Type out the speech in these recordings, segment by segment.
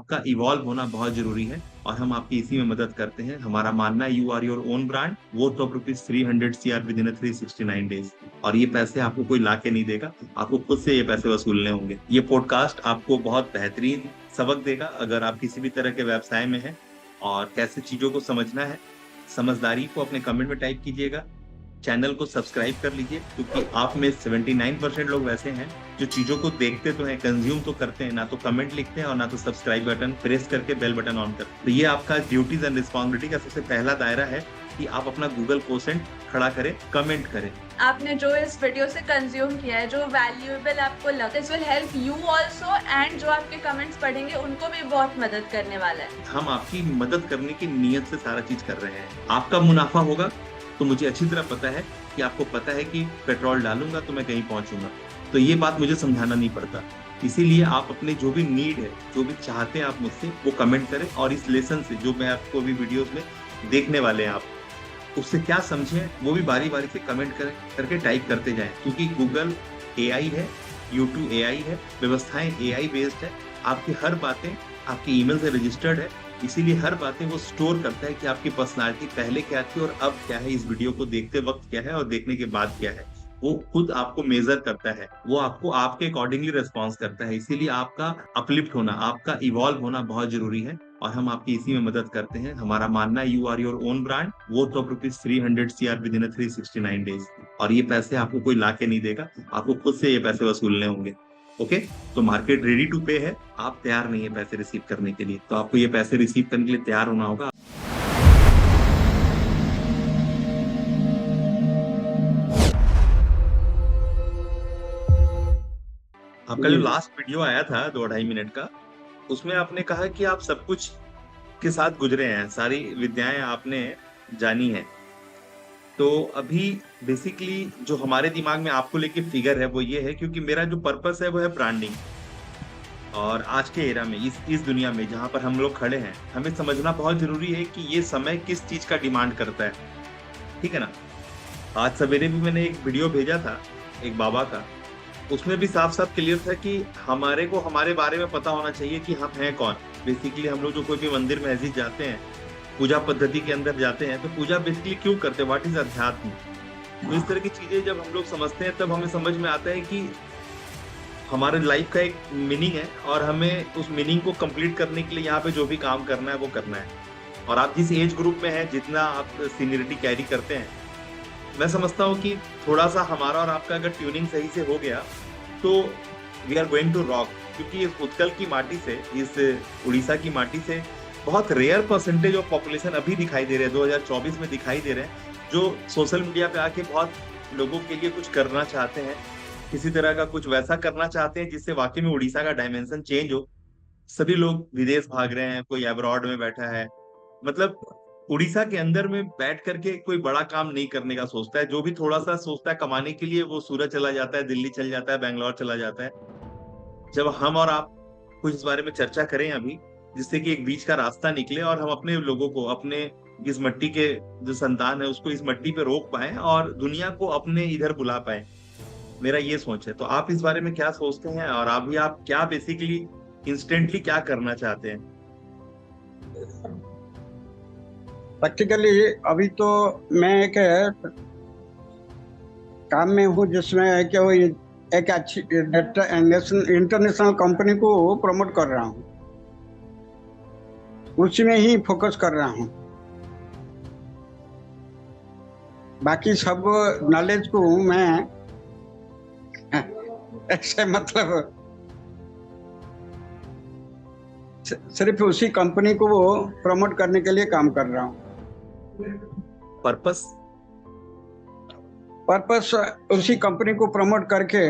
आपका इवॉल्व होना बहुत जरूरी है और हम आपकी इसी में मदद करते हैं। हमारा मानना है you are your own brand, वो तो ₹300 CR विद इन 369 डेज। और ये पैसे आपको कोई ला के नहीं देगा, आपको खुद से ये पैसे वसूलने होंगे। ये पॉडकास्ट आपको बहुत बेहतरीन सबक देगा अगर आप किसी भी तरह के व्यवसाय में हैं और कैसे चीजों को समझना है। समझदारी को अपने कमेंट में टाइप कीजिएगा। चैनल को सब्सक्राइब कर लीजिए, क्योंकि आप में 79% लोग वैसे हैं जो चीजों को देखते तो हैं, कंज्यूम तो करते हैं, ना तो कमेंट लिखते हैं और ना तो सब्सक्राइब बटन प्रेस करके बेल बटन ऑन करते हैं। तो ये आपका ड्यूटीज एंड रिस्पॉन्सिबिलिटी का सबसे पहला दायरा है कि आप अपना गूगल कोसेंट खड़ा करें, कमेंट करें। आपने जो इस वीडियो से कंज्यूम किया है, जो वैल्यूएबल आपको लगा, this will help you also, and जो आपके कमेंट्स पढ़ेंगे उनको भी बहुत मदद करने वाला है। हम आपकी मदद करने की नीयत से सारा चीज कर रहे हैं। आपका मुनाफा होगा तो मुझे अच्छी तरह पता है कि आपको पता है कि पेट्रोल डालूंगा तो मैं कहीं पहुंचूंगा, तो ये बात मुझे समझाना नहीं पड़ता। इसीलिए आप अपने जो भी नीड है, जो भी चाहते हैं आप मुझसे, वो कमेंट करें और इस लेसन से जो मैं आपको भी वीडियोस में देखने वाले हैं आप उससे क्या समझे वो भी बारी बारी से कमेंट करके टाइप करते जाएं, क्योंकि गूगल एआई है, यूट्यूब एआई है, व्यवस्थाएं एआई बेस्ड है। आपकी हर बातें आपकी ईमेल से रजिस्टर्ड है, इसीलिए हर बातें वो स्टोर करता है कि आपकी पर्सनालिटी पहले क्या थी और अब क्या है, इस वीडियो को देखते वक्त क्या है और देखने के बाद क्या है। वो खुद आपको मेजर करता है, वो आपको आपके अकॉर्डिंगली रिस्पॉन्स करता है। इसीलिए आपका अपलिफ्ट होना, आपका इवॉल्व होना बहुत जरूरी है और हम आपकी इसी में मदद करते हैं। हमारा मानना है you are your own brand, वो तो ₹300 विद इन 369 डेज। और ये पैसे आपको कोई ला के नहीं देगा, आपको खुद से ये पैसे वसूलने होंगे। ओके, तो मार्केट रेडी टू पे है, आप तैयार नहीं है पैसे रिसीव करने के लिए, तो आपको ये पैसे रिसीव करने के लिए तैयार होना होगा। आपका जो लास्ट वीडियो आया था 2-2.5 मिनट का, उसमें आपने कहा कि आप सब कुछ के साथ गुजरे हैं, सारी विद्याएं आपने जानी है। तो अभी बेसिकली जो हमारे दिमाग में आपको लेके फिगर है वो ये है, क्योंकि मेरा जो पर्पस है वो है ब्रांडिंग। और आज के एरा में, इस दुनिया में जहां पर हम लोग खड़े हैं, हमें समझना बहुत जरूरी है कि ये समय किस चीज का डिमांड करता है। ठीक है ना। आज सवेरे भी मैंने एक वीडियो भेजा था एक बाबा का, उसमें भी साफ साफ क्लियर था कि हमारे को हमारे बारे में पता होना चाहिए कि हम हैं कौन। बेसिकली हम लोग जो कोई भी मंदिर मस्जिद जाते हैं, पूजा पद्धति के अंदर जाते हैं, तो पूजा बेसिकली क्यों करते हैं, व्हाट इज अध्यात्म। तो इस तरह की चीजें जब हम लोग समझते हैं तब हमें समझ में आता है कि हमारे लाइफ का एक मीनिंग है और हमें उस मीनिंग को कंप्लीट करने के लिए यहाँ पे जो भी काम करना है वो करना है। और आप जिस एज ग्रुप में हैं, जितना आप सीनियरिटी कैरी करते हैं, मैं समझता हूँ कि थोड़ा सा हमारा और आपका अगर ट्यूनिंग सही से हो गया तो we are going to rock. क्योंकि इस उत्कल की माटी से, इस उड़ीसा की माटी से बहुत रेयर परसेंटेज ऑफ पॉपुलेशन अभी दिखाई दे रहे हैं, 2024 में दिखाई दे रहे हैं, जो सोशल मीडिया पे आके बहुत लोगों के लिए कुछ करना चाहते हैं, किसी तरह का कुछ वैसा करना चाहते हैं जिससे वाकई में उड़ीसा का डायमेंशन चेंज हो। सभी लोग विदेश भाग रहे हैं, कोई अब्रॉड में बैठा है, मतलब उड़ीसा के अंदर में बैठ करके कोई बड़ा काम नहीं करने का सोचता है। जो भी थोड़ा सा सोचता है कमाने के लिए, वो सूरत चला जाता है, दिल्ली चल जाता है, बैंगलोर चला जाता है। जब हम और आप कुछ इस बारे में चर्चा करें अभी, जिससे कि एक बीच का रास्ता निकले और हम अपने लोगों को, अपने इस मट्टी के जो संतान है उसको इस मट्टी पे रोक पाए और दुनिया को अपने इधर बुला पाए, मेरा ये सोच है। तो आप इस बारे में क्या सोचते हैं और अभी आप क्या बेसिकली इंस्टेंटली क्या करना चाहते हैं? प्रैक्टिकली अभी तो मैं एक काम में हूँ जिसमें है कि वो एक अच्छी इंटरनेशनल कंपनी को प्रमोट कर रहा हूँ, उसी में ही फोकस कर रहा हूँ। बाकी सब नॉलेज को मैं ऐसे मतलब सिर्फ उसी कंपनी को वो प्रमोट करने के लिए काम कर रहा हूँ। पर्पस उसी कंपनी को प्रमोट करके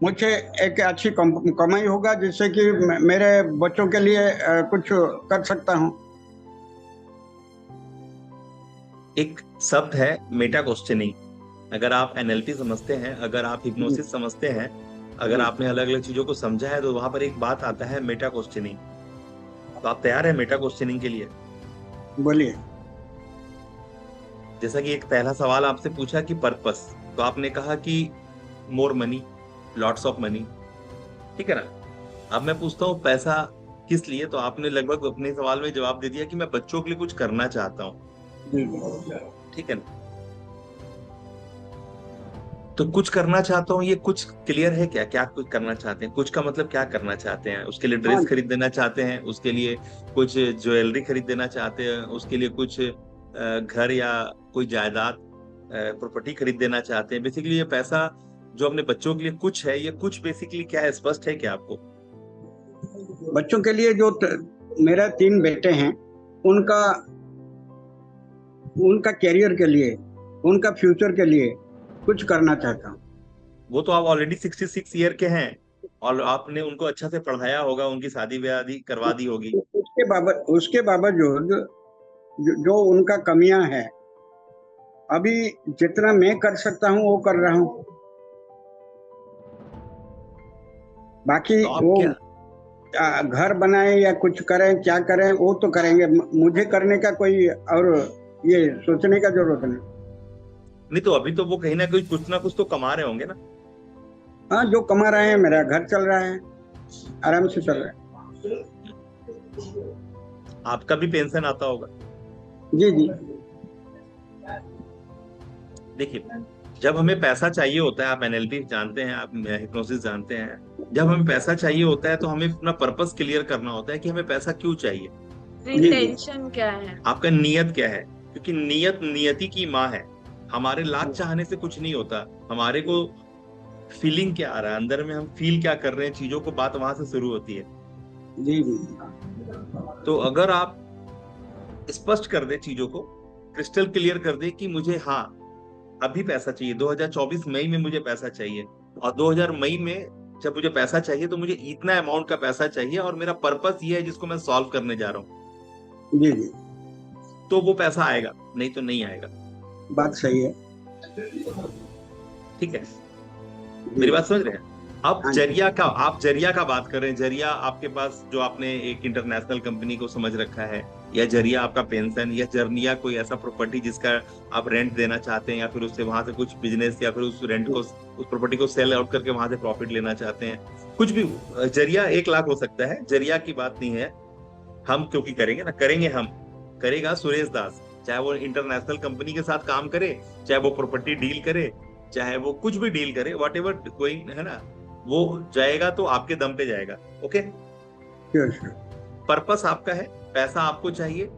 मुझे एक अच्छी कमाई होगा, जिससे कि मेरे बच्चों के लिए कुछ कर सकता हूँ। एक शब्द है मेटा क्वेश्चनिंग। अगर आप एनएलपी समझते हैं, अगर आप हिप्नोसिस समझते हैं, अगर आपने अलग अलग चीजों को समझा है, तो वहां पर एक बात आता है मेटा क्वेश्चनिंग। तो आप तैयार है मेटा क्वेश्चनिंग के लिए? बोलिए। जैसा कि एक पहला सवाल आपसे पूछा कि पर्पस, तो आपने कहा कि more money, lots of money, ठीक है ना। अब मैं पूछता हूँ पैसा किस लिए, तो आपने लगभग अपने सवाल में जवाब दे दिया कि मैं बच्चों के लिए कुछ करना चाहता हूँ। ठीक है ना? तो कुछ करना चाहता हूँ, ये कुछ क्लियर है क्या? क्या कुछ करना चाहते हैं? कुछ का मतलब क्या करना चाहते हैं? उसके लिए ड्रेस खरीद देना चाहते हैं, उसके लिए कुछ ज्वेलरी खरीद देना चाहते हैं, उसके लिए कुछ घर या कोई जायदाद प्रॉपर्टी खरीद देना चाहते हैं? बेसिकली ये पैसा जो अपने बच्चों के लिए कुछ है, ये कुछ बेसिकली क्या है? स्पष्ट है क्या आपको? बच्चों के लिए जो मेरा 3 बेटे हैं, उनका उनका कैरियर के लिए, उनका फ्यूचर के लिए कुछ करना चाहता हूँ। वो तो आप ऑलरेडी 66 ईयर के हैं और आपने उनको अच्छा से पढ़ाया होगा, उनकी शादी ब्याह करवा दी होगी। उसके बावजूद जो उनका कमियां हैं, अभी जितना मैं कर सकता हूँ वो कर रहा हूँ। बाकी तो वो क्या घर बनाए या कुछ करें, क्या करें, वो तो करेंगे। मुझे करने का कोई और ये सोचने का जरूरत नहीं, तो अभी तो वो कहीं ना कहीं कुछ ना कुछ तो कमा रहे होंगे ना? हाँ, जो कमा रहे हैं, मेरा घर चल रहा है, आराम से चल रहा है। आपका भी पेंशन आता होगा? जी जी। देखिए, जब हमें पैसा चाहिए होता है, आप एनएलपी जानते हैं, आप हिप्नोसिस जानते हैं, जब हमें पैसा चाहिए होता है तो हमें अपना पर्पस क्लियर करना होता है कि हमें पैसा क्यों चाहिए, इंटेंशन क्या है, आपका नियत क्या है। क्योंकि नियत नियति की माँ है। हमारे लाख चाहने से कुछ नहीं होता, हमारे को फीलिंग क्या आ रहा है अंदर में, हम फील क्या कर रहे हैं चीजों को, बात वहां से शुरू होती है। जी जी। तो अगर आप स्पष्ट कर दे चीजों को, क्रिस्टल क्लियर कर दे कि मुझे हाँ अभी पैसा चाहिए, 2024 मई में मुझे पैसा चाहिए, और 2000 मई में जब मुझे पैसा चाहिए तो मुझे इतना अमाउंट का पैसा चाहिए और मेरा पर्पस ये है जिसको मैं सॉल्व करने जा रहा हूँ, जी जी, तो वो पैसा आएगा, नहीं तो नहीं आएगा। बात सही है। ठीक है, मेरी बात समझ रहे हैं? अब जरिया का, आप जरिया का बात कर रहे हैं। जरिया आपके पास जो आपने एक इंटरनेशनल कंपनी को समझ रखा है, या जरिया आपका पेंशन, या जर्निया कोई ऐसा प्रॉपर्टी जिसका आप रेंट देना चाहते हैं, या फिर उससे वहां से कुछ बिजनेस, या फिर उस रेंट को, उस प्रॉपर्टी को सेल आउट करके वहां से प्रॉफिट लेना चाहते हैं, कुछ भी। जरिया 1 लाख हो सकता है, जरिया की बात नहीं है। हम क्योंकि करेंगे ना, करेंगे हम, करेगा सुरेश दास, चाहे वो इंटरनेशनल कंपनी के साथ काम करे, चाहे वो प्रॉपर्टी डील करे, चाहे वो कुछ भी डील करे, वट एवर गोइंग है ना, वो जाएगा तो आपके दम पे जाएगा। ओके, पर्पस आपका है, पैसा आपको चाहिए,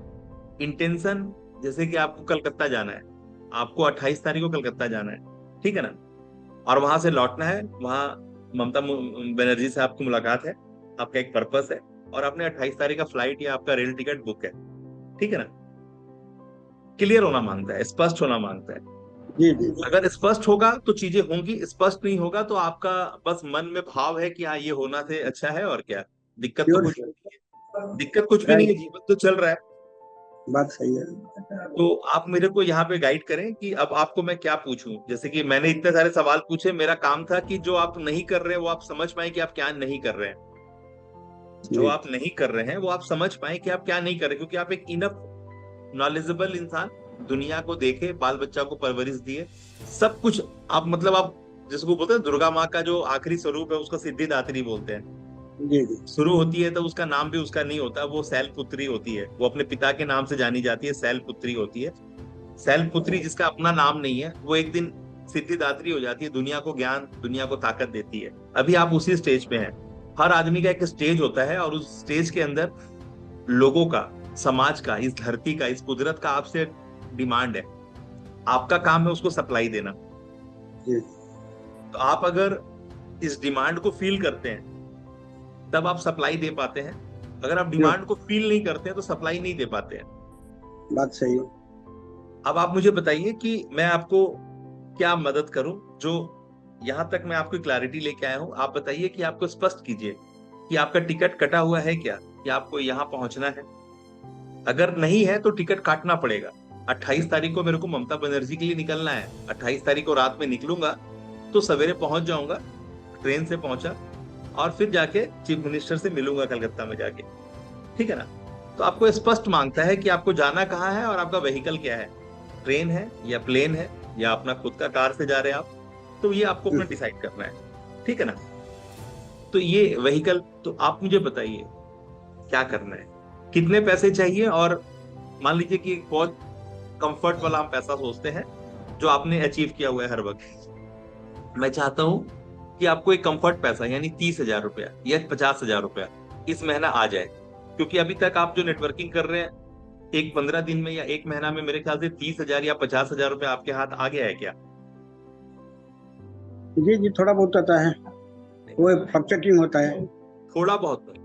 इंटेंशन, जैसे कि आपको कलकत्ता जाना है, आपको 28 तारीख को कलकत्ता जाना है, ठीक है ना, और वहां से लौटना है, वहां ममता बनर्जी से आपकी मुलाकात है, आपका एक पर्पस है, और आपने 28 तारीख का फ्लाइट या आपका रेल टिकट बुक है, ठीक है ना। क्लियर होना मांगता है, स्पष्ट होना मांगता है। जी जी। अगर स्पष्ट होगा तो चीजें होंगी, स्पष्ट नहीं होगा तो आपका बस मन में भाव है कि हाँ ये होना से अच्छा है, और क्या दिक्कत तो कुछ, दिक्कत कुछ भी नहीं है, जीवन तो चल रहा है। बात सही है। तो आप मेरे को यहाँ पे गाइड करें कि अब आपको मैं क्या पूछूं। जैसे कि मैंने इतने सारे सवाल पूछे, मेरा काम था कि जो आप नहीं कर रहे हैं वो आप समझ पाए कि आप क्या नहीं कर रहे हैं, जो आप नहीं कर रहे हैं वो आप समझ पाए कि आप क्या नहीं कर रहे, क्योंकि आप एक इनफ नॉलेजेबल इंसान, दुनिया को देखे, बाल बच्चा को परवरिश दिए, सब कुछ आप, मतलब आप जिसको बोलते हैं दुर्गा माँ का जो आखिरी स्वरूप है उसको सिद्धिदात्री बोलते हैं। जी जी। शुरू होती है तो उसका नाम भी उसका नहीं होता, वो शैल पुत्री होती है, वो अपने पिता के नाम से जानी जाती है, शैल पुत्री होती है। शैल पुत्री जिसका अपना नाम नहीं है, वो एक दिन सिद्धिदात्री हो जाती है, दुनिया को ज्ञान, दुनिया को ताकत देती है। अभी आप उसी स्टेज पे हैं। हर आदमी का एक स्टेज होता है, और उस स्टेज के अंदर लोगों का, समाज का, इस धरती का, इस कुदरत का आपसे डिमांड है। आपका काम है उसको सप्लाई देना। तो आप अगर इस डिमांड को फील करते हैं तब आप सप्लाई दे पाते हैं, अगर आप डिमांड को फील नहीं करते हैं तो सप्लाई नहीं दे पाते हैं। बात सही है। अब आप मुझे बताइए कि मैं आपको क्या मदद करूं, जो यहां तक मैं आपको क्लैरिटी लेके आया हूं। आप बताइए कि आपको स्पष्ट कीजिए कि आपका टिकट कटा हुआ है क्या, कि आपको यहां पहुंचना है। अगर नहीं है तो टिकट काटना पड़ेगा। 28 तारीख को मेरे को ममता बनर्जी के लिए निकलना है, 28 तारीख को रात में निकलूंगा तो सवेरे पहुंच जाऊंगा, ट्रेन से पहुंचा, और फिर जाके चीफ मिनिस्टर से मिलूंगा कलकत्ता में जाके, ठीक है ना। तो आपको स्पष्ट मांगता है कि आपको जाना कहाँ है और आपका व्हीकल क्या है, ट्रेन है या प्लेन है या अपना खुद का कार से जा रहे हैं आप, तो ये आपको अपना डिसाइड करना है, ठीक है ना। तो ये व्हीकल, तो आप मुझे बताइए क्या करना है, कितने पैसे चाहिए। और मान लीजिए कि एक बहुत कंफर्ट वाला हम पैसा सोचते हैं जो आपने अचीव किया हुआ है हर वक्त। मैं चाहता हूं कि आपको एक कंफर्ट पैसा यानी 30,000 रुपया या 50,000 रुपया इस महीना आ जाए, क्योंकि अभी तक आप जो नेटवर्किंग कर रहे हैं एक 15 दिन में या एक महीना में मेरे ख्याल से 30,000 या 50,000 रुपया आपके हाथ आ गया है क्या? जी जी, थोड़ा बहुत आता है, वो फ्लक्चुएटिंग होता है। थोड़ा बहुत नहीं।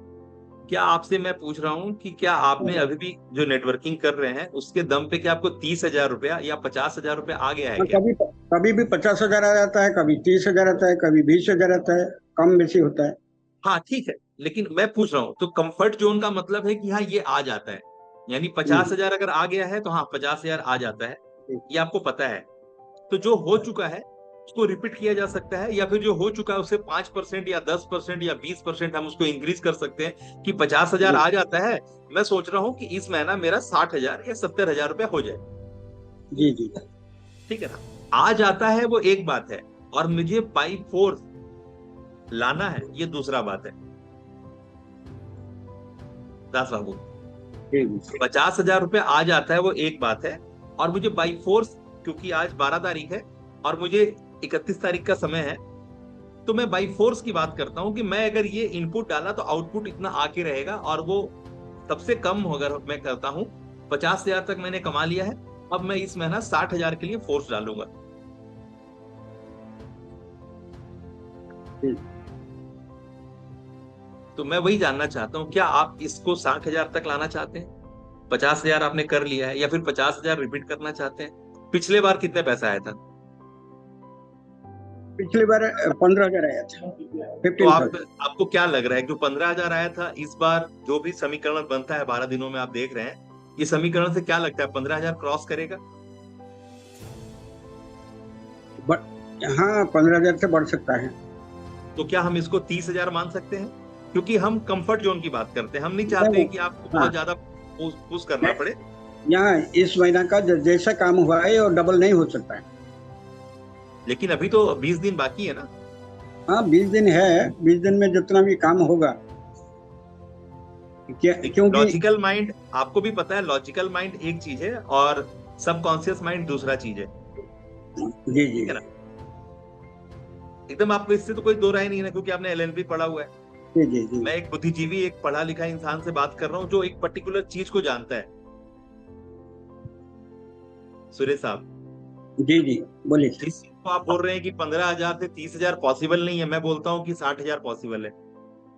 क्या आपसे मैं पूछ रहा हूँ कि क्या आपने अभी भी जो नेटवर्किंग कर रहे हैं उसके दम पे क्या आपको 30,000 रुपया या 50,000 रुपया आ गया है क्या? कभी कभी भी 50,000 आ जाता है, कभी 30,000 आता है, कभी 20,000 आता है, कम बेसी होता है। हाँ ठीक है, लेकिन मैं पूछ रहा हूँ तो कंफर्ट जोन का मतलब है कि हाँ ये आ जाता है, यानी 50,000 अगर आ गया है तो हाँ 50,000 आ जाता है, ये आपको पता है। तो जो हो चुका है उसको रिपीट किया जा सकता है, या फिर जो हो चुका है उससे 5% या 10% या 20% हम उसको इंक्रीज कर सकते हैं कि 50,000 आ जाता है। मैं सोच रहा हूँ कि इस महीना मेरा 60,000 या 70,000 रुपया हो जाए। जी जी ठीक है ना? आ जाता है वो एक बात है, और मुझे बाई फोर्स लाना है ये दूसरा बात है। दास बाबू, जी जी 50,000 रुपये आ जाता है वो एक बात है, और मुझे बाई फोर्स, क्योंकि आज 12 तारीख है और मुझे 31 तारीख का समय है, तो मैं बाई फोर्स की बात करता हूं कि मैं अगर ये इनपुट डाला तो आउटपुट इतना आके रहेगा, और वो सबसे कम अगर मैं करता हूं 50,000 तक मैंने कमा लिया है, अब मैं इस महीना 60,000 के लिए फोर्स डालूंगा। तो मैं वही जानना चाहता हूं, क्या आप इसको 60,000 तक लाना चाहते हैं? 50,000 आपने कर लिया है, या फिर 50,000 रिपीट करना चाहते हैं? पिछले बार कितने पैसा आया था? पिछली बार 15,000 आया था, तो 15,000। आपको क्या लग रहा है जो 15,000 आया था, इस बार जो भी समीकरण बनता है 12 दिनों में आप देख रहे हैं, ये समीकरण से क्या लगता है 15,000 क्रॉस करेगा? हाँ, 15,000 से बढ़ सकता है। तो क्या हम इसको 30,000 मान सकते हैं? क्योंकि हम कंफर्ट जोन की बात करते हैं, हम नहीं चाहते कि आपको बहुत ज्यादा पुश करना पड़े। यहाँ इस महीना का जैसा काम हुआ है वो डबल नहीं हो सकता है। लेकिन अभी तो 20 दिन बाकी है ना? हाँ, 20 दिन है, 20 दिन में जितना भी काम होगा, क्योंकि लॉजिकल माइंड, आपको भी पता है लॉजिकल माइंड एक चीज है और सबकॉन्शियस माइंड दूसरा चीज है। जी जी ठीक है ना? एकदम आपको इससे तो कोई दो राय नहीं है, क्योंकि आपने एलएलबी पढ़ा हुआ है। जी जी जी मैं एक बुद्धिजीवी, एक पढ़ा लिखा इंसान से बात कर रहा हूँ जो एक पर्टिकुलर चीज को जानता है। सुरेश साहब, जी जी बोलिए। जिस चीज को आप बोल रहे हैं कि 15,000 से 30,000 पॉसिबल नहीं है, मैं बोलता हूँ कि 60,000 पॉसिबल है।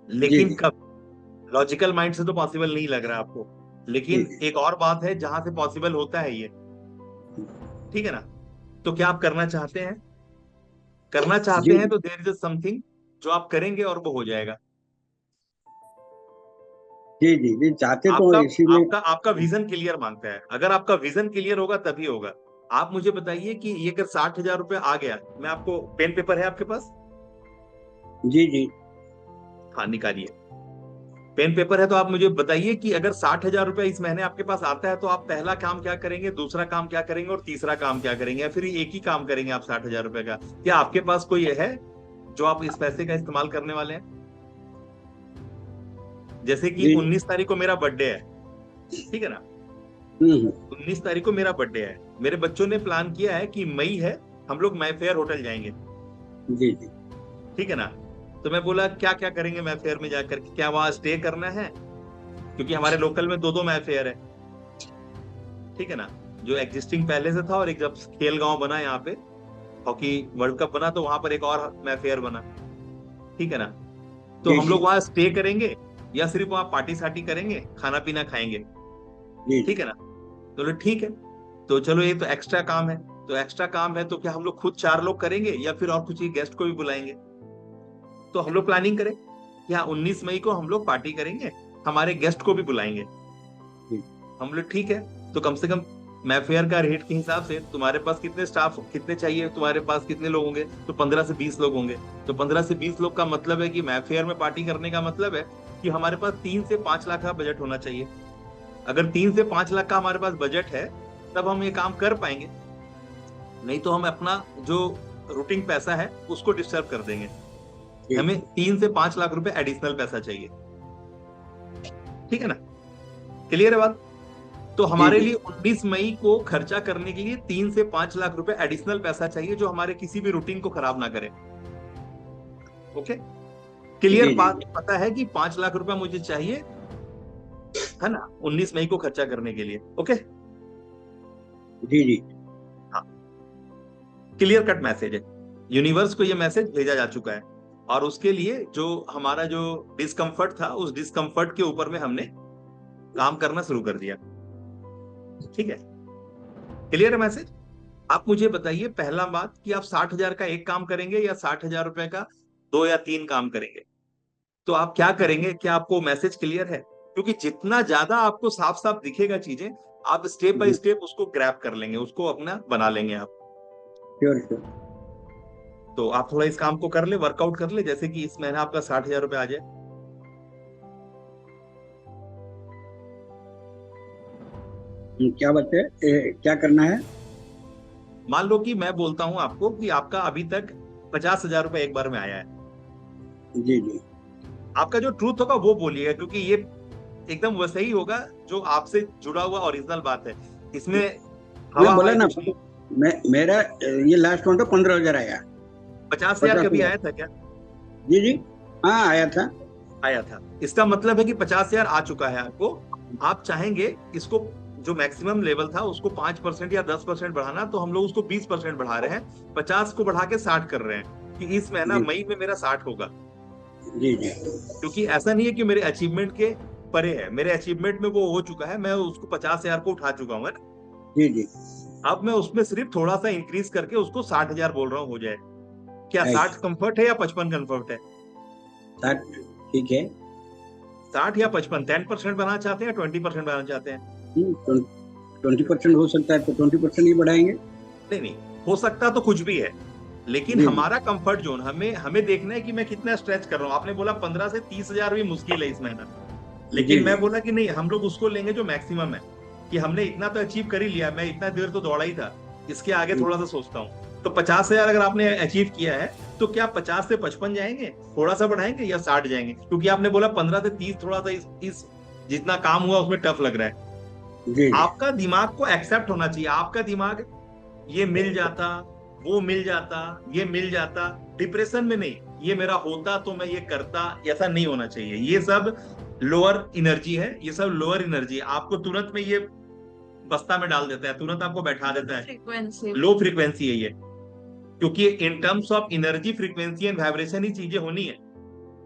लेकिन जी कब? लॉजिकल माइंड से तो पॉसिबल नहीं लग रहा आपको, लेकिन जी एक और बात है जहां से पॉसिबल होता है ये। ठीक है ना? तो क्या आप करना चाहते हैं? करना चाहते जी हैं तो देयर इज समथिंग जो आप करेंगे और वो हो जाएगा। जी जी जी चाहते तो आपका इसीलिए। आपका आपका विजन क्लियर मांगता है। अगर आपका विजन क्लियर होगा तभी होगा। आप मुझे बताइए कि ये अगर 60,000 रुपये आ गया, मैं आपको, पेन पेपर है आपके पास? जी जी हाँ निकालिए, पेन पेपर है तो आप मुझे बताइए कि अगर 60,000 रुपये इस महीने आपके पास आता है तो आप पहला काम क्या करेंगे, दूसरा काम क्या करेंगे और तीसरा काम क्या करेंगे, या फिर एक ही काम करेंगे आप 60,000 रुपये का? क्या आपके पास कोई है जो आप इस पैसे का इस्तेमाल करने वाले हैं? जैसे कि जी 19 तारीख को मेरा बर्थडे है, ठीक है ना? 19 तारीख को मेरा बर्थडे है। मेरे बच्चों ने प्लान किया है कि मई है, हम लोग माय फेयर होटल जाएंगे। जी जी ठीक है ना? तो मैं बोला क्या क्या करेंगे माय फेयर में जाकर के, क्या वहां स्टे करना है? क्योंकि हमारे लोकल में दो माय फेयर है। ठीक है ना? जो एग्जिस्टिंग पहले से था, और एक जब खेल गांव बना यहाँ पे, हॉकी वर्ल्ड कप बना, तो वहां पर एक और माय फेयर बना। ठीक है ना? तो जी हम जी लोग वहां स्टे करेंगे या सिर्फ वहां पार्टी सार्टी करेंगे, खाना पीना खाएंगे? जी ठीक है ना? तो ठीक है, तो चलो ये तो एक्स्ट्रा काम है। तो एक्स्ट्रा काम है तो क्या हम लोग खुद 4 लोग करेंगे या फिर और कुछ गेस्ट को भी बुलाएंगे? तो हम लोग प्लानिंग करें कि हाँ 19 मई को हम लोग पार्टी करेंगे, हमारे गेस्ट को भी बुलाएंगे। हम लोग ठीक है, तो कम से कम मैं फेयर का रेट के हिसाब से तुम्हारे पास कितने स्टाफ, कितने चाहिए, तुम्हारे पास कितने लोग होंगे? तो 15 से 20 लोग होंगे। तो 15 से 20 लोग का मतलब है कि मैं फेयर में पार्टी करने का मतलब है कि हमारे पास 3 से 5 लाख का बजट होना चाहिए। अगर 3 से 5 लाख का हमारे पास बजट है तब हम ये काम कर पाएंगे, नहीं तो हम अपना जो रूटिंग पैसा है उसको डिस्टर्ब कर देंगे। हमें 3 से 5 लाख रुपए एडिशनल पैसा चाहिए। ठीक है ना, क्लियर है बात? तो हमारे जी। लिए 19 मई को खर्चा करने के लिए 3 से 5 लाख रुपए एडिशनल पैसा चाहिए, जो हमारे किसी भी रूटीन को खराब ना करे। ओके, क्लियर जी बात? जी पता है कि 5 लाख रुपए मुझे चाहिए, है ना, 19 मई को खर्चा करने के लिए। ओके, जी जी हाँ, क्लियर कट मैसेज है, यूनिवर्स को ये मैसेज भेजा जा चुका है, और उसके लिए जो हमारा जो डिस्कम्फर्ट था, उस डिस्कम्फर्ट के ऊपर में हमने काम करना शुरू कर दिया। ठीक है, क्लियर है मैसेज? आप मुझे बताइए, पहला बात कि आप 60,000 का एक काम करेंगे या 60,000 रुपए का 2 या 3 काम करेंगे? तो आप क्या करेंगे? क्या आपको मैसेज क्लियर है? क्योंकि जितना ज्यादा आपको साफ साफ दिखेगा चीजें, आप स्टेप बाय जी, स्टेप उसको ग्रैब कर लेंगे, उसको अपना बना लेंगे आप। Sure sure. तो आप थोड़ा इस काम को कर ले, वर्कआउट कर ले, जैसे कि इस महीने आपका 60,000 रुपए आ जाए। क्या बच्चे, क्या करना है? मान लो कि मैं बोलता हूं आपको कि आपका अभी तक 50,000 रुपए एक बार में आया है। जी जी। आपका जो ट्रूथ होगा वो बोलिएगा, क्योंकि ये एकदम वैसे ही होगा जो आपसे जुड़ा हुआ ओरिजिनल बात है। इसमें मैं हवा बोला हवाई ना, कुछ नहीं। मेरा ये लास्ट मंथ 15,000 आया। 50,000 कभी 50,000। आया था क्या? जी जी, हाँ आया था। आया था, इसका मतलब है कि 50,000 आ चुका है आपको। आप चाहेंगे इसको, जो मैक्सिमम लेवल था उसको 5% या 10% बढ़ाना, तो हम लोग उसको 20% बढ़ा रहे हैं, 50 को बढ़ा के 60 कर रहे हैं, कि इस महीना जी मई में मेरा 60 होगा। जी जी क्योंकि ऐसा नहीं है कि मेरे अचीवमेंट के परे है, मेरे अचीवमेंट में वो हो चुका है, मैं उसको 50,000 को उठा चुका हूँ, है ना? जी जी। अब मैं उसमें सिर्फ थोड़ा सा इंक्रीज करके उसको 60,000 बोल रहा हूँ, हो जाए। क्या राइट। 60 कंफर्ट है या 55 कंफर्ट है? 60 ठीक है। 60 या 55, 10% बनाना चाहते हैं या 20% बनाना चाहते हैं? 20% हो सकता है तो 20% ही बढ़ाएंगे। नहीं नहीं, हो सकता तो कुछ भी है, लेकिन जी जी हमारा कंफर्ट जोन, हमें हमें देखना है कि मैं कितना स्ट्रेच कर रहा हूँ। आपने बोला 15 से 30,000 भी मुश्किल है इस महीना, जी लेकिन मैं जी बोला कि नहीं, हम लोग उसको लेंगे जो मैक्सिमम है, कि हमने इतना तो अचीव कर ही लिया, मैं इतना देर तो दौड़ा ही था, इसके आगे थोड़ा सा सोचता हूँ। तो 50,000 अगर आपने अचीव किया है, तो क्या 50 से 55 जाएंगे, थोड़ा सा बढ़ाएंगे, या 60 जाएंगे? क्योंकि आपने बोला 15 से 30 थोड़ा सा इस जितना काम हुआ उसमें टफ लग रहा है। जी जी। आपका दिमाग को एक्सेप्ट होना चाहिए, आपका दिमाग ये मिल जाता, वो मिल जाता, ये मिल जाता, डिप्रेशन में नहीं, ये मेरा होता तो मैं ये करता, ऐसा नहीं होना चाहिए। ये सब लोअर एनर्जी है, ये सब लोअर एनर्जी है, आपको तुरंत में ये बस्ता में डाल देता है, तुरंत आपको बैठा देता है। फ्रीक्वेंसी। लो फ्रीक्वेंसी है ये, क्योंकि in terms of energy, frequency and vibration ही चीजें होनी है।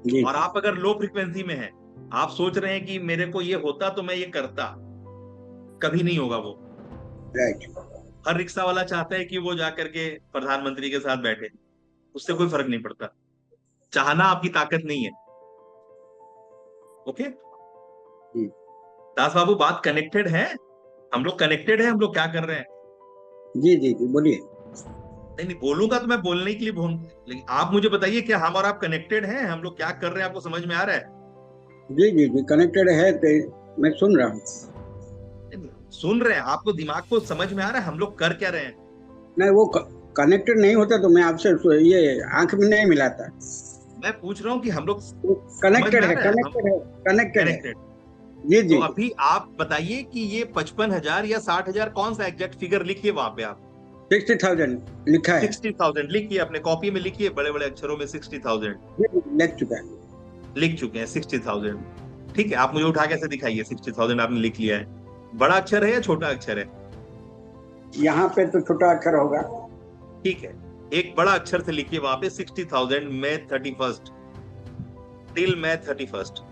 जी और आप अगर लो फ्रीक्वेंसी में हैं, आप सोच रहे हैं कि मेरे को ये होता तो मैं ये करता, कभी नहीं होगा वो। राइट। हर रिक्शा वाला चाहता है कि वो जाकर के प्रधानमंत्री के साथ बैठे, उससे कोई फर्क नहीं पड़ता, चाहना आपकी ताकत नहीं है। ओके जी दास बाबू, बात कनेक्टेड है, हम लोग कनेक्टेड है, हम लोग क्या कर रहे हैं? जी जी जी बोलिए। नहीं नहीं, बोलूंगा तो मैं बोलने के लिए बोल, लेकिन आप मुझे बताइए, क्या हम और आप कनेक्टेड हैं? हम लोग क्या कर रहे हैं, आपको समझ में आ रहा है? जी जी जी कनेक्टेड है तो मैं सुन रहा हूँ। सुन रहे हैं, आपको दिमाग को समझ में आ रहा है हम लोग कर क्या रहे हैं? नहीं, वो कनेक्टेड नहीं होता तो मैं आपसे ये आंख में नहीं मिलाता। मैं पूछ रहा हूँ कि हम लोग कनेक्टेड में आ है, रहा है? कनेक्टेड है, कनेक्टेड है। कनेक्टेड। जी तो जी। अभी आप बताइए कि ये 55,000 या 60,000 कौन सा एग्जैक्ट फिगर लिखिए वहां पे आप। 60,000 लिखा है। 60,000 लिखिए, अपने कॉपी में लिखिए बड़े बड़े अक्षरों में 60,000 लिख चुका है। लिख चुके हैं 60,000। ठीक है, आप मुझे उठा कैसे दिखाइए 60,000 आपने लिख लिया है। बड़ा अक्षर है या छोटा अक्षर है? यहाँ पे तो छोटा अक्षर होगा। ठीक है, एक बड़ा अक्षर से लिखिए वहां पे 60,000 May 31st till May 31st।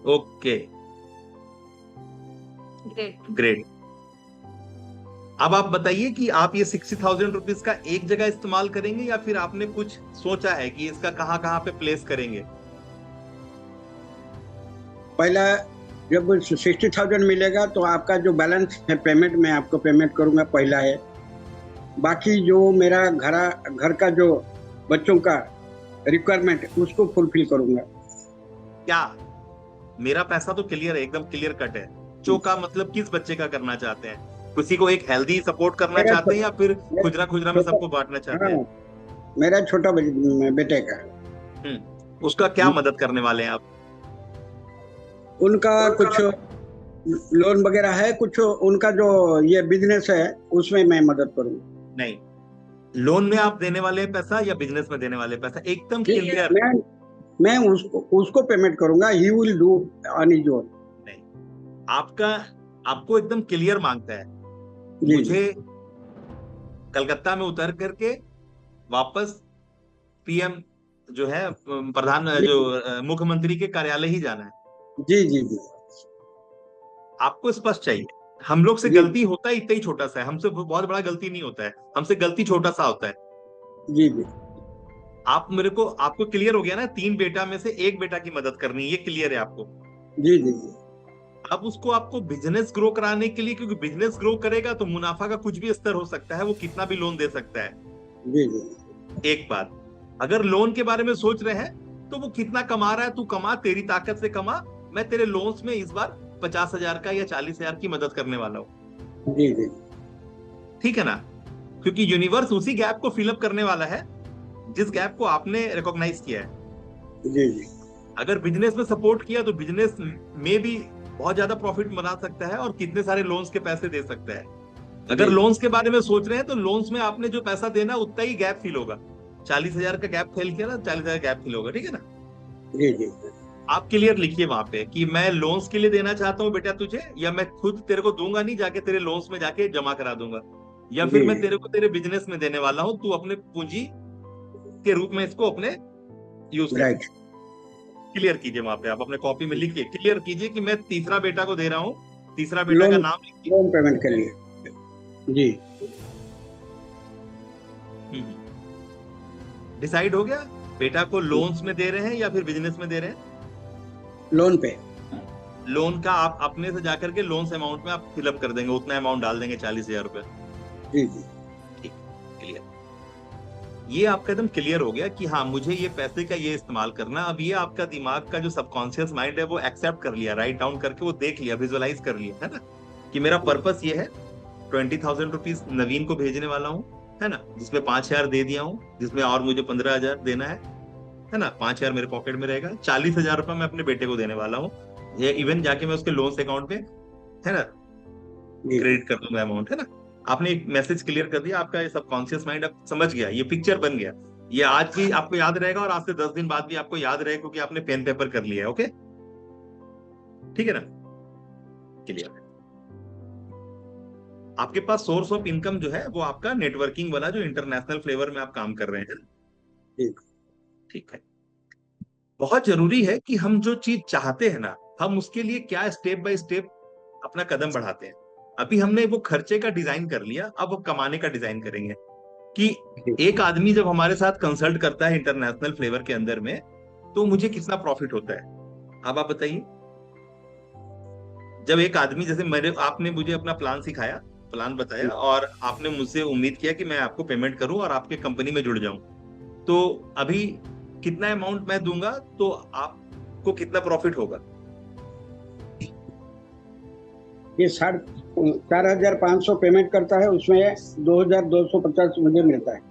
Okay great. Great. अब आप बताइए कि आप ये 60,000 रुपीज का एक जगह इस्तेमाल करेंगे, या फिर आपने कुछ सोचा है कि इसका कहाँ कहाँ पे प्लेस करेंगे? पहला जब 60,000 मिलेगा तो आपका जो बैलेंस है पेमेंट, मैं आपको पेमेंट करूंगा, पहला है। बाकी जो मेरा घर का जो बच्चों का रिक्वायरमेंट उसको फुलफिल करूंगा। क्या मेरा पैसा तो क्लियर है, एकदम क्लियर कट है, बच्चों का मतलब किस बच्चे का करना चाहते हैं? किसी को एक हेल्दी सपोर्ट करना मेरा चाहते हैं या फिर मेरा खुजरा खुजरा में छोटा, सबको बांटना चाहते हैं? हाँ, मेरा छोटा बेटे का। उसका क्या मदद करने वाले हैं आप? उनका कुछ लोन वगैरह है, कुछ उनका जो ये बिजनेस है उसमें मैं मदद करूँ। नहीं, लोन में आप देने वाले हैं पैसा या बिजनेस में देने वाले हैं पैसा? एकदम क्लियर। मैं उसको पेमेंट करूंगा, he will do on his own. नहीं, आपको एकदम क्लियर मांगता है, जी, मुझे कलकत्ता में उतर करके वापस पीएम जो है प्रधान जी, जो मुख्यमंत्री के कार्यालय ही जाना है। जी, जी, जी, आपको स्पष्ट चाहिए। हम लोग से जी, गलती होता है इतना ही छोटा सा है, हमसे बहुत बड़ा गलती नहीं होता है, हमसे गलती छोटा सा होता है। जी, जी, आपको क्लियर हो गया ना, 3 बेटा में से 1 बेटा की मदद करनी है, ये क्लियर है आपको? जी, जी, जी, अब उसको आपको बिजनेस ग्रो कराने के लिए, क्योंकि बिजनेस ग्रो करेगा तो मुनाफा का कुछ भी स्तर हो सकता है, वो कितना भी लोन दे सकता है। जी, जी, एक बात, अगर लोन के बारे में सोच रहे हैं तो वो कितना कमा रहा है, तू कमा, तेरी ताकत से कमा। मैं तेरे लोन्स में इस बार 50,000 का या 40,000 की मदद करने वाला हूं। जी, जी, ठीक है ना? क्योंकि यूनिवर्स उसी गैप को फिलअप करने वाला है जिस गैप को आपने रिकॉग्नाइज किया है। जी, जी, अगर बिजनेस में सपोर्ट किया तो बिजनेस में भी बहुत ज्यादा प्रॉफिट बना सकता है और कितने सारे लोन्स के पैसे दे सकता है। अगर लोन्स के बारे में सोच रहे हैं तो लोन्स में आपने जो पैसा देना उतना ही गैप फिल होगा। 40,000 का गैप फिल किया ना, 40,000 गैप फिल होगा। ठीक है ना? जी, जी, आप क्लियर लिखिए वहां पे कि मैं लोन्स के लिए देना चाहता हूँ बेटा तुझे, या मैं खुद तेरे को दूंगा नहीं, जाके तेरे लोन्स में जाके जमा करा दूंगा, या फिर मैं तेरे को तेरे बिजनेस में देने वाला हूँ, तू अपने पूंजी के रूप में इसको अपने यूज कर। राइट। क्लियर कीजिए वहां पे, आप अपने कॉपी में लिखिए, क्लियर कीजिए कि मैं तीसरा बेटा को दे रहा हूँ। तीसरा बेटा का नाम लिखिए। लोन पेमेंट के लिए। जी, डिसाइड हो गया? बेटा को लोन्स में दे रहे हैं या फिर बिजनेस में दे रहे हैं? लोन पे। लोन का आप अपने से जाकर के लोन्स अमाउंट में आप फिलअप कर देंगे, उतना अमाउंट डाल देंगे, 40,000 रुपए। जी, जी, ठीक, क्लियर। ये आपका एकदम क्लियर हो गया कि हाँ, मुझे ये पैसे का ये इस्तेमाल करना। अब ये आपका दिमाग का जो सबकॉन्शियस माइंड है वो एक्सेप्ट कर लिया, राइट डाउन करके वो देख लिया, विजुअलाइज कर लिया, है ना, कि मेरा पर्पस ये है। 20,000 रुपीज नवीन को भेजने वाला हूँ, है ना, जिसमें 5,000 दे दिया हूँ, जिसमें और मुझे 15,000 देना है ना, 5,000 मेरे पॉकेट में रहेगा। 40,000 रुपए मैं अपने बेटे को देने वाला हूँ। ये इवन जाके मैं उसके लोन्स अकाउंट में, है ना, क्रेडिट कर दूंगा अमाउंट, है ना। आपने एक मैसेज क्लियर कर दिया, आपका ये सबकॉन्शियस माइंड अब समझ गया, ये पिक्चर बन गया। ये आज भी आपको याद रहेगा और आज से 10 दिन बाद भी आपको याद रहेगा, क्योंकि आपने पेन पेपर कर लिया है। ओके, ठीक है ना? क्लियर। आपके पास सोर्स ऑफ इनकम जो है वो आपका नेटवर्किंग वाला, जो इंटरनेशनल फ्लेवर में आप काम कर रहे हैं। ठीक है। बहुत जरूरी है कि हम जो चीज चाहते हैं ना, हम उसके लिए क्या स्टेप बाय स्टेप अपना कदम बढ़ाते हैं। अभी हमने वो खर्चे का डिजाइन कर लिया, अब वो कमाने का डिजाइन करेंगे कि एक आदमी जब हमारे साथ कंसल्ट करता है इंटरनेशनल फ्लेवर के अंदर में, तो मुझे कितना प्रॉफिट होता है। अब आप बताइए, जब एक आदमी, जैसे आपने मुझे अपना प्लान सिखाया, प्लान बताया, और आपने मुझसे उम्मीद किया कि मैं आपको पेमेंट करूं और आपके कंपनी में जुड़ जाऊं, तो अभी कितना अमाउंट मैं दूंगा तो आपको कितना प्रॉफिट होगा? ये 4,500 पेमेंट करता है, उसमें 2,250 मुझे मिलता है।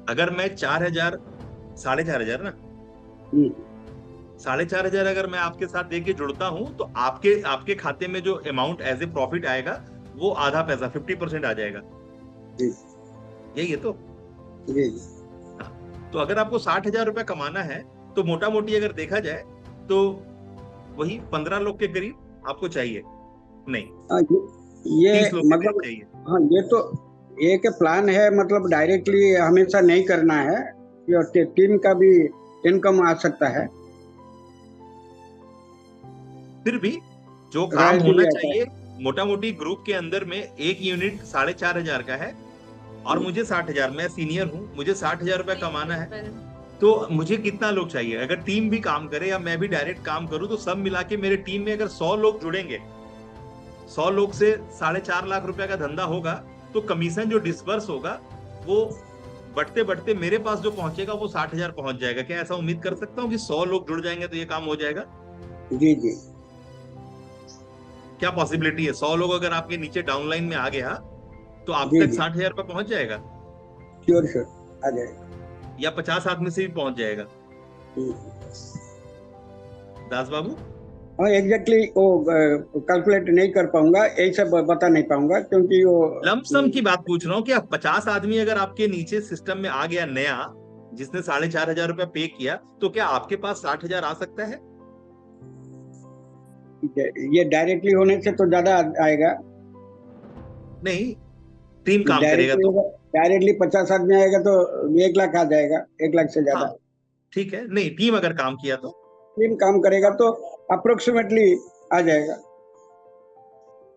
अगर मैं 4,000, 4,500 ना, 4,500 अगर मैं आपके साथ देके जुड़ता हूं, तो आपके खाते में जो अमाउंट एज ए प्रॉफिट आएगा वो आधा पैसा, 50% आ जाएगा। यही है तो। तो अगर आपको 60,000 रुपए कमाना है, तो मोटा मोटी अगर देखा जाए तो वही 15 लोग के करीब आपको चाहिए। नहीं, ये 30 लोग मतलब चाहिए। हाँ, ये तो एक प्लान है, मतलब डायरेक्टली हमेशा नहीं करना है, टीम का भी इनकम आ सकता है। फिर भी जो काम होना चाहिए, मोटा मोटी ग्रुप के अंदर में एक यूनिट 4,500 का है और मुझे 60,000, मैं सीनियर हूँ, मुझे 60,000 रुपए कमाना है, तो मुझे कितना लोग चाहिए? अगर टीम भी काम करे या मैं भी डायरेक्ट काम करूं, तो सब मिला के मेरे टीम में अगर 100 लोग जुड़ेंगे, 100 लोग से 4.5 लाख रुपए का धंधा होगा, तो कमीशन जो डिस्पर्स होगा वो बढ़ते बढ़ते मेरे पास जो पहुंचेगा वो 60,000 पहुंच जाएगा। क्या ऐसा उम्मीद कर सकता हूँ कि 100 लोग जुड़ जाएंगे तो ये काम हो जाएगा? जी जी। क्या पॉसिबिलिटी है? 100 लोग अगर आपके नीचे डाउनलाइन में आ गया तो आप जी तक जी 60,000 रुपये पहुंच जाएगा, श्योर श्योर आ जाएगा। या 50 आदमी से भी पहुंच जाएगा। हम्म। दास बाबू, हाँ एग्जैक्टली वो कैलकुलेट नहीं कर पाऊंगा, यही सब बता नहीं पाऊंगा क्योंकि वो लमसम की बात पूछ रहा हूँ कि आप 50 आदमी अगर आपके नीचे सिस्टम में आ गया नया, जिसने 4,500 रुपया पे किया, तो क्या आपके पास 60,000 आ सकता है? ये डायरेक्टली होने से तो ज्यादा आएगा। नहीं, टीम काम करेगा तो। डायरेक्टली 50 आदमी आएगा तो 1 लाख आ जाएगा, 1 लाख से हाँ ज्यादा। ठीक है, नहीं टीम अगर काम किया तो। टीम काम करेगा तो अप्रोक्सीमेटली आ जाएगा।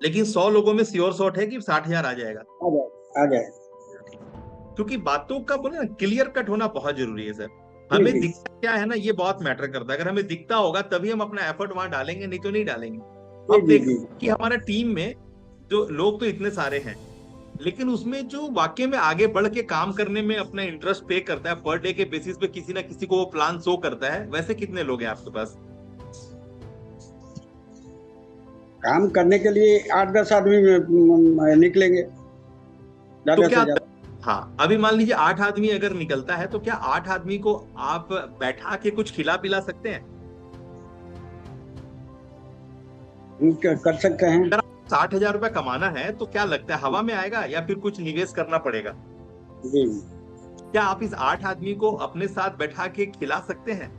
लेकिन 100 लोगों में श्योर शॉट है कि 60,000 आ जाएगा। आ जाएगा आ जाएगा। क्योंकि बातों का बोले ना क्लियर कट होना बहुत जरूरी है सर। जी हमें जी दिखता क्या है ना, ये बहुत मैटर करता है। अगर हमें दिखता होगा तभी हम अपना एफर्ट वहां डालेंगे, नहीं तो नहीं डालेंगे। जी अब जी देख जी कि हमारा टीम में जो लोग तो इतने सारे हैं, लेकिन उसमें जो वाकई में आगे बढ़ के काम करने में अपना इंटरेस्ट पे करता है, पर डे के बेसिस पे किसी ना किसी को वो प्लान शो करता है, वैसे कितने लोग हैं आपके पास? काम करने के लिए 8-10 आदमी निकलेंगे तो ज्यादा क्या से ज्यादा। हाँ, अभी मान लीजिए 8 आदमी अगर निकलता है, तो क्या 8 आदमी को आप बैठा के कुछ खिला पिला सकते हैं? कर सकते हैं। अगर 60,000 रुपया कमाना है तो क्या लगता है हवा में आएगा, या फिर कुछ निवेश करना पड़ेगा? जी क्या आप इस 8 आदमी को अपने साथ बैठा के खिला सकते हैं?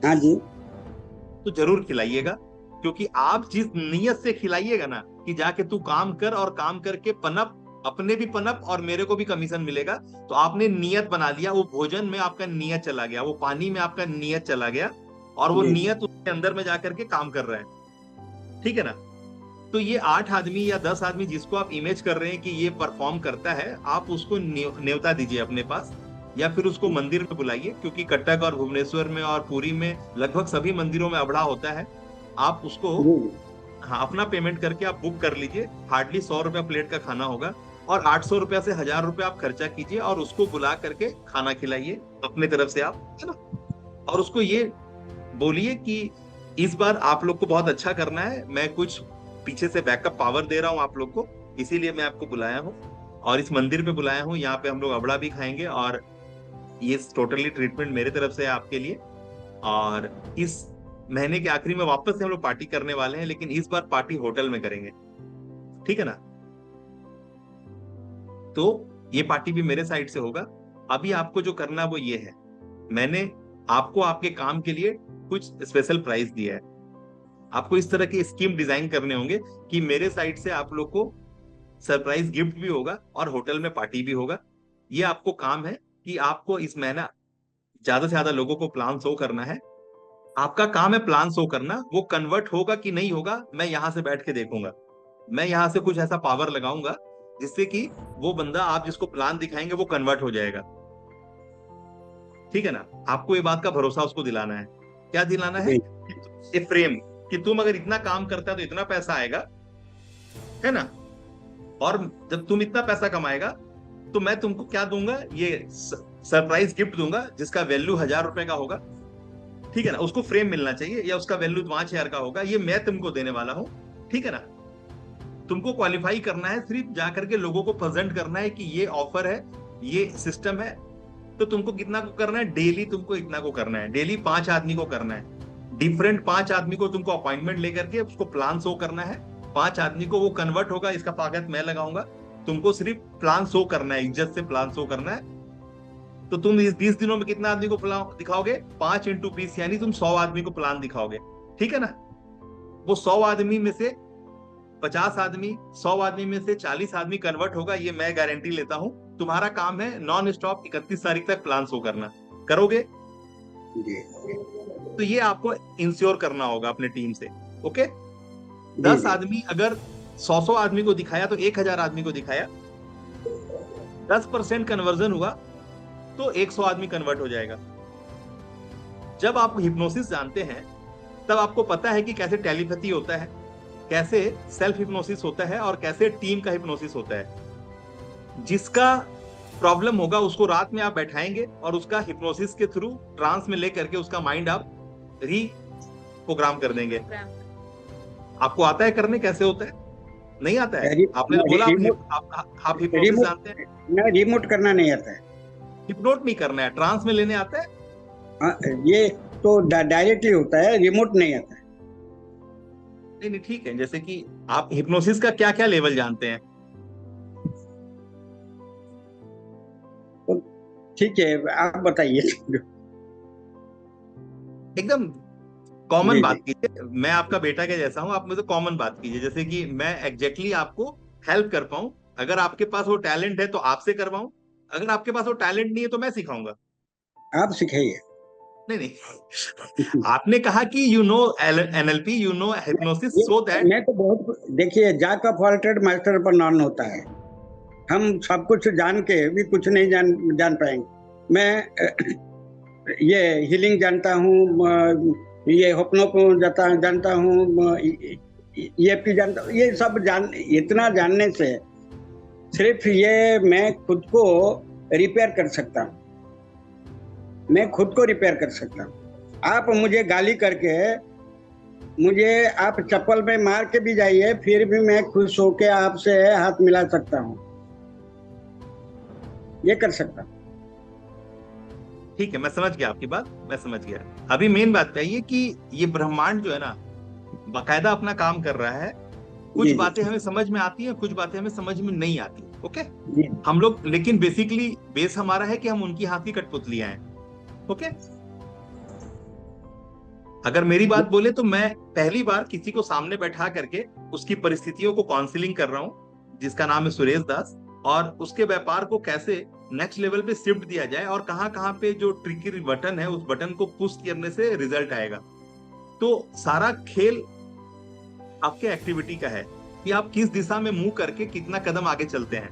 हाँ जी तो जरूर खिलाइएगा, क्योंकि आप जिस नियत से खिलाइएगा ना कि जाके तू काम कर और काम करके पनप, अपने भी पनप और मेरे को भी कमीशन मिलेगा, तो आपने नियत बना लिया। वो भोजन में आपका नियत चला गया, वो पानी में आपका नियत चला गया, और वो जी नियत उसके अंदर में जाकर के काम कर रहा है। ठीक है ना? तो ये 8 आदमी या 10 आदमी जिसको आप इमेज कर रहे हैं कि ये परफॉर्म करता है, आप उसको न्योता दीजिए अपने पास, या फिर उसको मंदिर में बुलाइए, क्योंकि कटक और भुवनेश्वर में और पुरी में लगभग सभी मंदिरों में अबड़ा होता है। आप उसको जी हाँ अपना पेमेंट करके आप बुक कर लीजिए। हार्डली 100 रुपया प्लेट का खाना होगा, और 800 रुपया से 1,000 रुपया आप खर्चा कीजिए और उसको बुला करके खाना खिलाइए अपने तरफ से आप, है ना? और उसको ये बोलिए कि इस बार आप लोग को बहुत अच्छा करना है, मैं कुछ पीछे से बैकअप पावर दे रहा हूँ आप लोग को, इसीलिए मैं आपको बुलाया हूँ और इस मंदिर पे बुलाया हूँ। यहाँ पे हम लोग अबड़ा भी खाएंगे, और ये टोटली ट्रीटमेंट मेरे तरफ से है आपके लिए। और इस महीने के आखिरी में वापस से हम लोग पार्टी करने वाले हैं, लेकिन इस बार पार्टी होटल में करेंगे, ठीक है ना? तो ये पार्टी भी मेरे साइड से होगा। अभी आपको जो करना वो ये है, मैंने आपको आपके काम के लिए कुछ स्पेशल प्राइस दिया है। आपको इस तरह के स्कीम डिजाइन करने होंगे कि मेरे साइड से आप लोग को सरप्राइज गिफ्ट भी होगा और होटल में पार्टी भी होगा। ये आपको काम है कि आपको इस महीना ज्यादा से ज्यादा लोगों को प्लान शो करना है। आपका काम है प्लान शो करना, वो कन्वर्ट होगा कि नहीं होगा मैं यहां से बैठ के देखूंगा। मैं यहां से कुछ ऐसा पावर लगाऊंगा जिससे कि वो बंदा आप जिसको प्लान दिखाएंगे वो कन्वर्ट हो जाएगा। ठीक है ना? आपको ये बात का भरोसा उसको दिलाना है। क्या दिलाना है? ये फ्रेम कि तुम अगर इतना काम करता है तो इतना पैसा आएगा, है ना? और जब तुम इतना पैसा कमाएगा तो मैं तुमको क्या दूंगा, ये सरप्राइज गिफ्ट दूंगा जिसका वैल्यू 1,000 रुपए का होगा। ठीक है ना? उसको फ्रेम मिलना चाहिए, या उसका वैल्यू 5,000 का होगा, ये मैं तुमको देने वाला हूं। ठीक है ना? तुमको क्वालिफाई करना है, सिर्फ जाकर के लोगों को प्रेजेंट करना है कि ये ऑफर है, ये सिस्टम है। तो तुमको कितना को करना है? डेली तुमको इतना को करना है, डेली 5 आदमी को करना है। डिफरेंट 5 आदमी को तुमको अपॉइंटमेंट लेकर के उसको प्लान शो करना है। 5 आदमी को वो कन्वर्ट होगा, इसका ताकत मैं लगाऊंगा। तुमको सिर्फ प्लान शो करना है, इज्जत से प्लान शो करना है। तो तुम इस 20 दिनों में कितना आदमी को प्लान दिखाओगे? 5 × 20, यानी तुम 100 आदमी को प्लान दिखाओगे। ठीक है ना? वो 100 आदमी में से 50 आदमी, 100 आदमी में से 40 आदमी कन्वर्ट होगा, ये मैं गारंटी लेता हूं। तुम्हारा काम है नॉन स्टॉप 31 तारीख तक प्लान शो करना। करोगे? तो ये आपको इंश्योर करना होगा अपने टीम से। ओके? 10 आदमी अगर 100 आदमी को दिखाया तो 1,000 आदमी को दिखाया, 10% कन्वर्जन हुआ तो 100 आदमी कन्वर्ट हो जाएगा। जब आप हिप्नोसिस जानते हैं तब आपको पता है कि कैसे टेलीपैथी होता है, कैसे सेल्फ हिप्नोसिस होता है, और कैसे टीम का हिप्नोसिस होता है। जिसका प्रॉब्लम होगा उसको रात में आप बैठाएंगे और उसका हिप्नोसिस के थ्रू ट्रांस में लेकर के उसका माइंड आप री प्रोग्राम कर देंगे। आपको आता है करने, कैसे होता है? नहीं आता है? आपने तो बोला आप हिप्नोसिस जानते हैं। नहीं, रिमोट करना नहीं आता है। हिप्नोट नहीं करना है, ट्रांस में लेने आता है। ये तो डायरेक्टली होता है, रिमोट नहीं आता है। नहीं नहीं, ठीक है, जैसे कि आप हिप्नोसिस का क्या क्या लेवल जानते हैं? तो ठीक है, आप बताइए। एकदम कॉमन जी बात जी। कीजिए, मैं आपका बेटा के जैसा हूं, आप मुझे कॉमन बात कीजिए, जैसे कि मैं एग्जैक्टली आपको हेल्प कर पाऊं। अगर आपके पास वो टैलेंट है तो आपसे करवाऊं, अगर आपके पास वो टैलेंट नहीं है तो मैं सिखाऊंगा। आप सिखाइए। नहीं नहीं, आपने कहा कि you know NLP, you know hypnosis, so that. मैं तो बहुत, देखिए, jack of all trade master पर नॉन होता है। हम सब कुछ जान के भी कुछ नहीं जान पाएंगे। मैं ये हीलिंग जानता हूँ, ये होपनो को जानता हूँ, ये भी जानता हूँ, ये सब इतना जानने से सिर्फ ये मैं खुद को रिपेयर कर सकता हूँ। मैं खुद को रिपेयर कर सकता हूँ। आप मुझे गाली करके, मुझे आप चप्पल में मार के भी जाइए, फिर भी मैं खुश होके आपसे हाथ मिला सकता हूँ। ये कर सकता हूँ। ठीक है, मैं समझ गया आपकी बात, मैं समझ गया। अभी मेन बात पे आइए कि ये ब्रह्मांड जो है ना, बाकायदा अपना काम कर रहा है। कुछ जी जी बातें हमें समझ में आती हैं, कुछ बातें हमें समझ में नहीं आती। ओके, जी हम लोग, लेकिन बेसिकली बेस हमारा है कि हम उनकी हाथ की कठपुतलियां हैं। ओके, अगर मेरी बात बोले तो मैं पहली बार किसी को सामने बैठा करके उसकी परिस्थितियों को काउंसलिंग कर रहा हूं, जिसका नाम है सुरेश दास, और उसके व्यापार को कैसे नेक्स्ट लेवल पे शिफ्ट दिया जाए और कहां कहां पे जो ट्रिकी बटन है उस बटन को पुश करने से रिजल्ट आएगा। तो सारा खेल आपके एक्टिविटी का है कि आप किस दिशा में मूव करके कितना कदम आगे चलते हैं।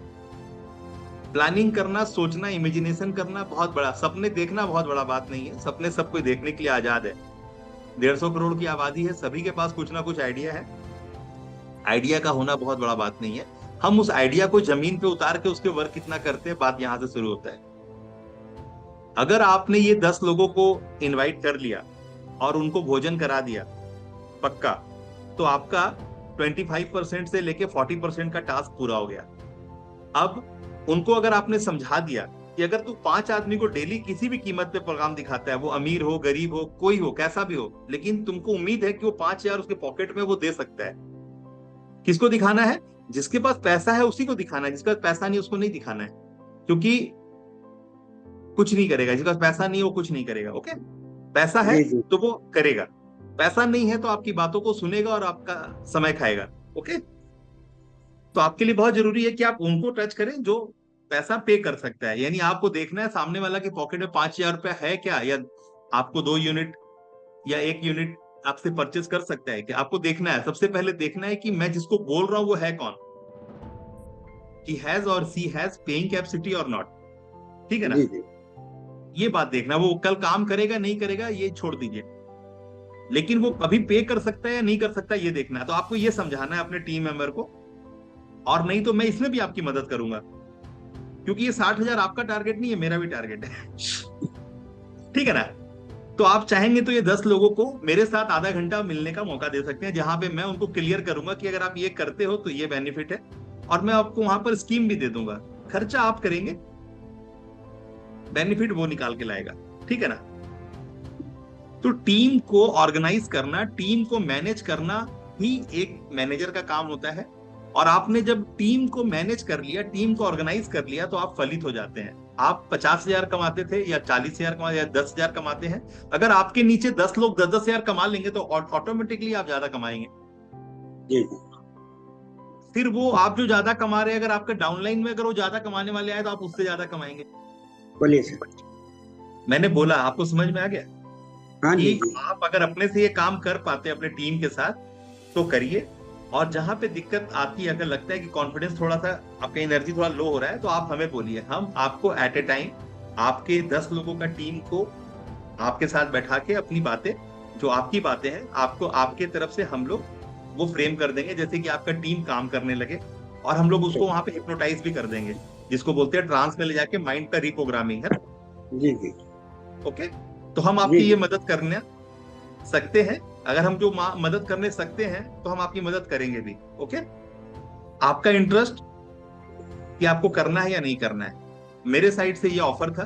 प्लानिंग करना, सोचना, इमेजिनेशन करना बहुत बड़ा, सपने देखना बहुत बड़ा बात नहीं है। सपने सब कोई देखने के लिए आजाद है। 150 करोड़ की आबादी है, सभी के पास कुछ ना कुछ आइडिया है। आइडिया का होना बहुत बड़ा बात नहीं है। हम उस आइडिया को जमीन पे उतार के उसके वर्क कितना करते हैं, बात यहां से शुरू होता है। अगर आपने ये 10 लोगों को इनवाइट कर लिया और उनको भोजन करा दिया पक्का, तो आपका 25% से लेके 40% का टास्क पूरा हो गया। अब उनको अगर आपने समझा दिया कि अगर तू 5 आदमी को डेली किसी भी कीमत पे प्रोग्राम दिखाता है, वो अमीर हो, गरीब हो, कोई हो, कैसा भी हो, लेकिन तुमको उम्मीद है कि वो 5,000 उसके पॉकेट में वो दे सकता है। किसको दिखाना है? जिसके पास पैसा है उसी को दिखाना है, जिसके पास पैसा नहीं उसको नहीं दिखाना है, क्योंकि कुछ नहीं करेगा। जिसके पास पैसा नहीं है वो कुछ नहीं करेगा। ओके, पैसा है जी जी तो वो करेगा, पैसा नहीं है तो आपकी बातों को सुनेगा और आपका समय खाएगा। ओके, तो आपके लिए बहुत जरूरी है कि आप उनको टच करें जो पैसा पे कर सकता है। यानी आपको देखना है सामने वाला के पॉकेट में 5,000 रुपया है क्या, या आपको 2 यूनिट या 1 यूनिट आपसे परचेस कर सकता है कि आपको देखना है। सबसे पहले देखना है कि मैं जिसको बोल रहा हूं वो है कौन, ही हैज और सी हैज पेइंग कैपेसिटी और नॉट। ठीक है ना? जी जी ये बात देखना। वो कल काम करेगा नहीं करेगा ये छोड़ दीजिए, लेकिन वो कभी पे कर सकता है या नहीं कर सकता ये देखना है। तो आपको ये समझाना है अपने टीम मेंबर को, और नहीं तो मैं इसमें भी आपकी मदद करूंगा, क्योंकि ये 60,000 आपका टारगेट नहीं है, मेरा भी टारगेट है। ठीक है ना? तो आप चाहेंगे तो ये 10 लोगों को मेरे साथ आधा घंटा मिलने का मौका दे सकते हैं, जहां पे मैं उनको क्लियर करूंगा कि अगर आप ये करते हो तो ये बेनिफिट है, और मैं आपको वहां पर स्कीम भी दे दूंगा। खर्चा आप करेंगे, बेनिफिट वो निकाल के लाएगा। ठीक है ना? तो टीम को ऑर्गेनाइज करना, टीम को मैनेज करना ही एक मैनेजर का काम होता है। और आपने जब टीम को मैनेज कर लिया, टीम को ऑर्गेनाइज कर लिया, तो आप फलित हो जाते हैं। आप 50,000 कमाते थे या 40,000 कमाते या 10,000 कमाते हैं, अगर आपके नीचे 10 लोग 10,000 कमा लेंगे तो ऑटोमेटिकली आप ज्यादा कमाएंगे। जी फिर वो आप जो ज्यादा कमा रहे हैं, अगर आपका डाउनलाइन में अगर वो ज्यादा कमाने वाले आए तो आप उससे ज्यादा कमाएंगे। बोलिए सर। मैंने बोला, आपको समझ में आ गया हाँ जी कि जी आप अगर अपने से ये काम कर पाते अपने टीम के साथ तो करिए। और जहां पे दिक्कत आती है, अगर लगता है कि कॉन्फिडेंस थोड़ा सा, आपका एनर्जी थोड़ा लो हो रहा है, तो आप हमें बोलिए। हम आपको एट ए टाइम आपके 10 लोगों का टीम को आपके साथ बैठा के अपनी बातें, जो आपकी बातें हैं, आपको आपके तरफ से हम लोग वो फ्रेम कर देंगे, जैसे कि आपका टीम काम करने लगे। और हम लोग उसको वहां पे हिप्नोटाइज भी कर देंगे, जिसको बोलते हैं ट्रांस में ले जाके माइंड का रिप्रोग्रामिंग है। जी जी ओके, तो हम जी आपकी ये जी मदद करने सकते हैं। अगर हम जो मदद करने सकते हैं तो हम आपकी मदद करेंगे भी। ओके, आपका इंटरेस्ट कि आपको करना है या नहीं करना है। मेरे साइड से ये ऑफर था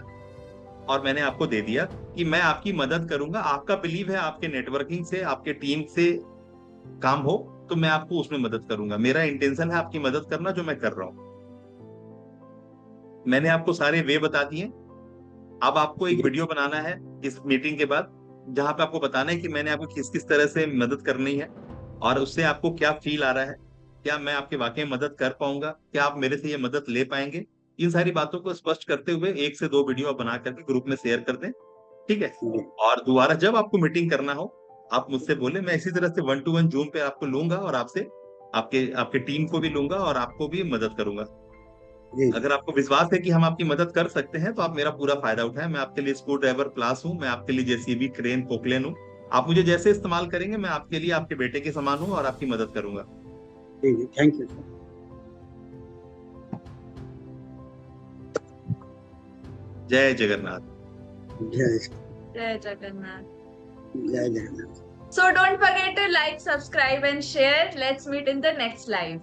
और मैंने आपको दे दिया कि मैं आपकी मदद करूंगा। आपका बिलीव है, आपके नेटवर्किंग से, आपके टीम से काम हो तो मैं आपको उसमें मदद करूंगा। मेरा इंटेंशन है आपकी मदद करना, जो मैं कर रहा हूं। मैंने आपको सारे वे बता दिए। अब आपको एक वीडियो बनाना है इस मीटिंग के बाद, जहां पे आपको बताना है कि मैंने आपको किस किस तरह से मदद करनी है और उससे आपको क्या फील आ रहा है, क्या मैं आपके वाकई में मदद कर पाऊंगा, क्या आप मेरे से ये मदद ले पाएंगे। इन सारी बातों को स्पष्ट करते हुए 1 से 2 वीडियो आप बना करके ग्रुप में शेयर कर दें, ठीक है। और दोबारा जब आपको मीटिंग करना हो आप मुझसे बोले, मैं इसी तरह से 1 to 1 जूम पे आपको लूंगा और आपसे आपके आपके टीम को भी लूंगा और आपको भी मदद करूंगा। अगर आपको विश्वास है कि हम आपकी मदद कर सकते हैं तो आप मेरा पूरा फायदा उठाएं। मैं आपके लिए स्क्रू ड्राइवर प्लास हूं, मैं आपके लिए जेसीबी, क्रेन, पोकलेन हूं। आप मुझे जैसे इस्तेमाल करेंगे मैं आपके लिए आपके बेटे के समान हूं और आपकी मदद करूंगा। Thank you sir. जय जगन्नाथ। जय जय जगन्नाथ। जय Jagannath. So don't forget to like, subscribe and share. Let's meet in the next live.